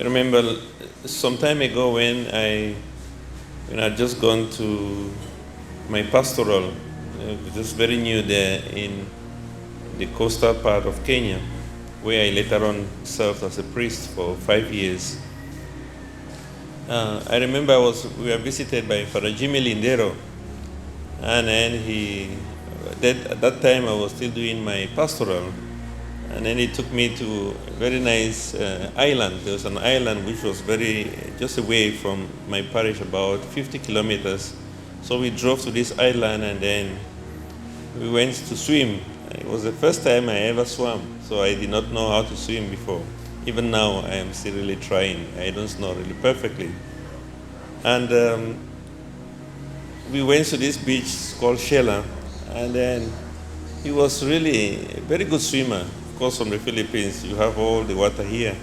I remember some time ago when I'd just gone to my pastoral, just very new there in the coastal part of Kenya, where I later on served as a priest for 5 years. I remember we were visited by Father Jimmy Lindero, and then at that time I was still doing my pastoral, and then he took me to a very nice island. There was an island which was just away from my parish, about 50 kilometers. So we drove to this island, and then we went to swim. It was the first time I ever swam, so I did not know how to swim before. Even now, I am still really trying. I don't know really perfectly. And we went to this beach called Shela, and then he was really a very good swimmer. Of course, from the Philippines, you have all the water here.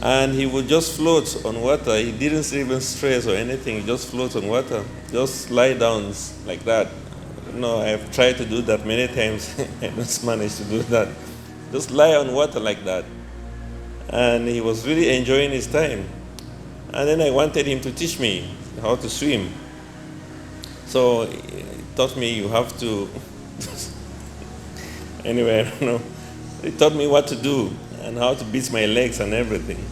And he would just float on water. He didn't even stress or anything. He just floats on water, just lie down like that. No, I've tried to do that many times. I don't manage to do that. Just lie on water like that. And he was really enjoying his time. And then I wanted him to teach me how to swim. So he taught me you have to, anyway, I don't know. He taught me what to do and how to beat my legs and everything.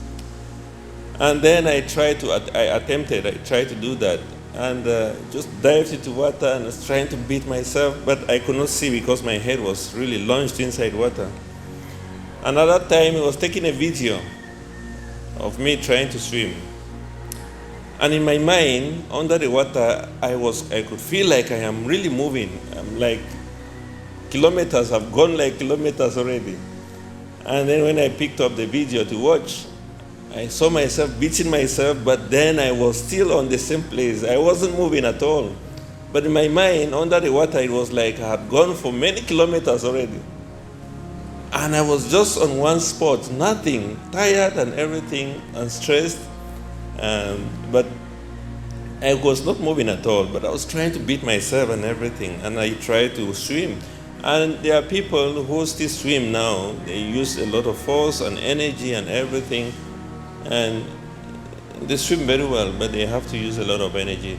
And then I tried to do that. And just dived into water and was trying to beat myself, but I could not see because my head was really launched inside water. Another time, he was taking a video of me trying to swim. And in my mind, under the water, I could feel like I am really moving. I'm like kilometers, I've gone like kilometers already. And then when I picked up the video to watch, I saw myself beating myself, but then I was still on the same place. I wasn't moving at all. But in my mind, under the water, it was like I had gone for many kilometers already. And I was just on one spot, nothing, tired and everything, and stressed. But I was not moving at all, but I was trying to beat myself and everything. And I tried to swim. And there are people who still swim now. They use a lot of force and energy and everything. And they swim very well, but they have to use a lot of energy.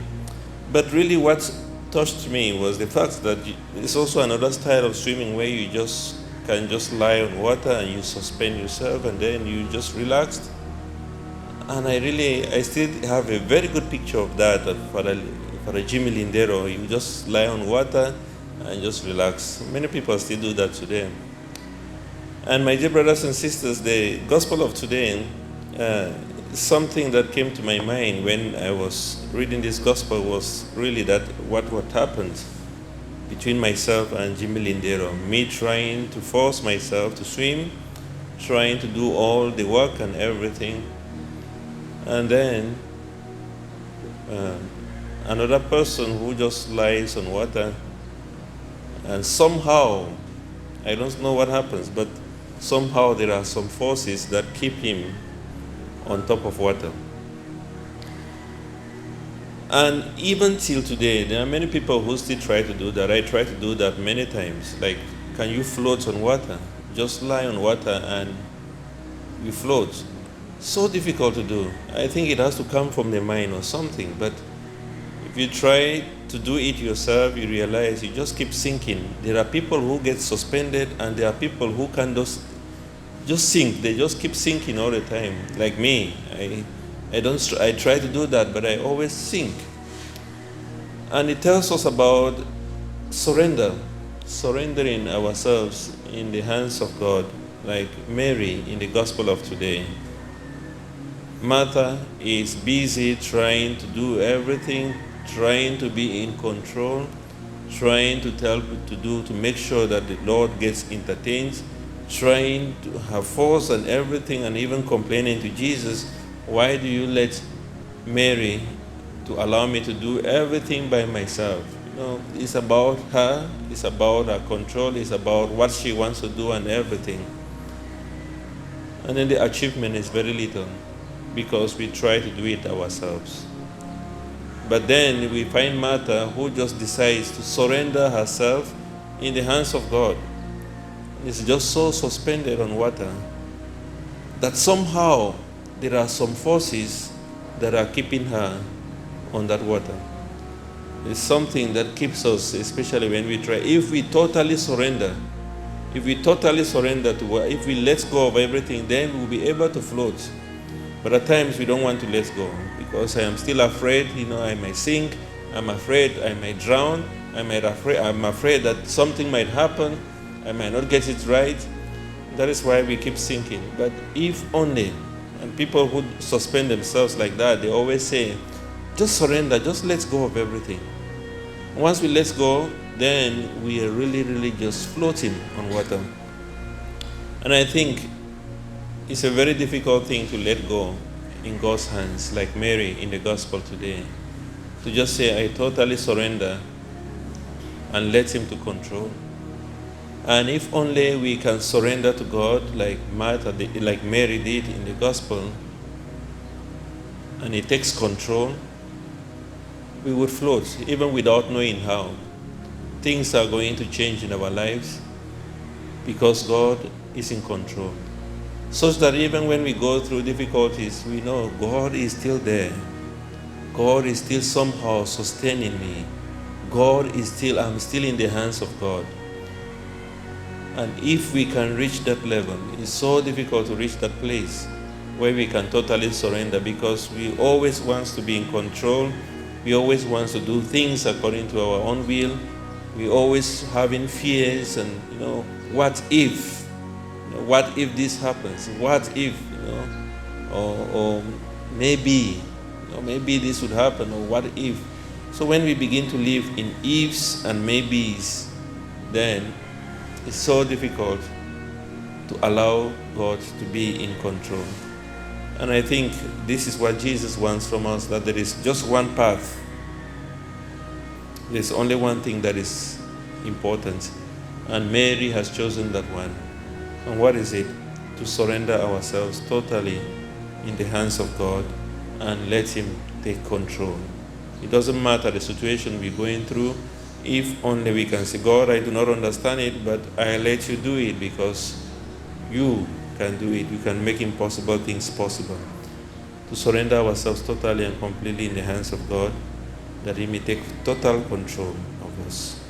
But really what touched me was the fact that it's also another style of swimming where you can just lie on water and you suspend yourself and then you just relax. And I still have a very good picture of that Father Jimmy Lindero. You just lie on water and just relax. Many people still do that today. And my dear brothers and sisters, the gospel of today, something that came to my mind when I was reading this gospel was really that what happened between myself and Jimmy Lindero. Me trying to force myself to swim, trying to do all the work and everything. And then another person who just lies on water, and somehow, I don't know what happens, but somehow there are some forces that keep him on top of water. And even till today, there are many people who still try to do that. I try to do that many times. Like, can you float on water? Just lie on water and you float. So difficult to do. I think it has to come from the mind or something. But if you try to do it yourself, you realize you just keep sinking. There are people who get suspended, and there are people who can just sink. They just keep sinking all the time. Like me, I try to do that, but I always sink. And it tells us about surrendering ourselves in the hands of God, like Mary in the gospel of today. Martha is busy trying to do everything, trying to be in control, trying to tell to make sure that the Lord gets entertained, trying to have force and everything, and even complaining to Jesus, why do you let Mary to allow me to do everything by myself? It's about her, it's about her control, it's about what she wants to do and everything. And then the achievement is very little because we try to do it ourselves. But then we find Martha who just decides to surrender herself in the hands of God. It's just so suspended on water that somehow there are some forces that are keeping her on that water. It's something that keeps us, especially when we try. If we totally surrender, if we let go of everything, then we'll be able to float. But at times we don't want to let go because I am still afraid, I might sink. I'm afraid I might drown. I'm afraid that something might happen. I might not get it right. That is why we keep sinking. But if only, and people who suspend themselves like that, they always say, just surrender, just let go of everything. Once we let go, then we are really, really just floating on water. And I think it's a very difficult thing to let go in God's hands, like Mary in the gospel today. To just say, I totally surrender and let Him to control. And if only we can surrender to God like Mary did in the gospel, and He takes control, we would float, even without knowing how. Things are going to change in our lives because God is in control. Such that even when we go through difficulties, we know God is still there. God is still somehow sustaining me. I'm still in the hands of God. And if we can reach that level, it's so difficult to reach that place where we can totally surrender because we always want to be in control. We always want to do things according to our own will. We always having fears and, what if? What if this happens? What if, or maybe, maybe this would happen, or what if? So when we begin to live in ifs and maybes, then it's so difficult to allow God to be in control. And I think this is what Jesus wants from us, that there is just one path. There's only one thing that is important. And Mary has chosen that one. And what is it? To surrender ourselves totally in the hands of God and let Him take control. It doesn't matter the situation we're going through, if only we can say, God, I do not understand it, but I let you do it because you can do it. You can make impossible things possible. To surrender ourselves totally and completely in the hands of God, that He may take total control of us.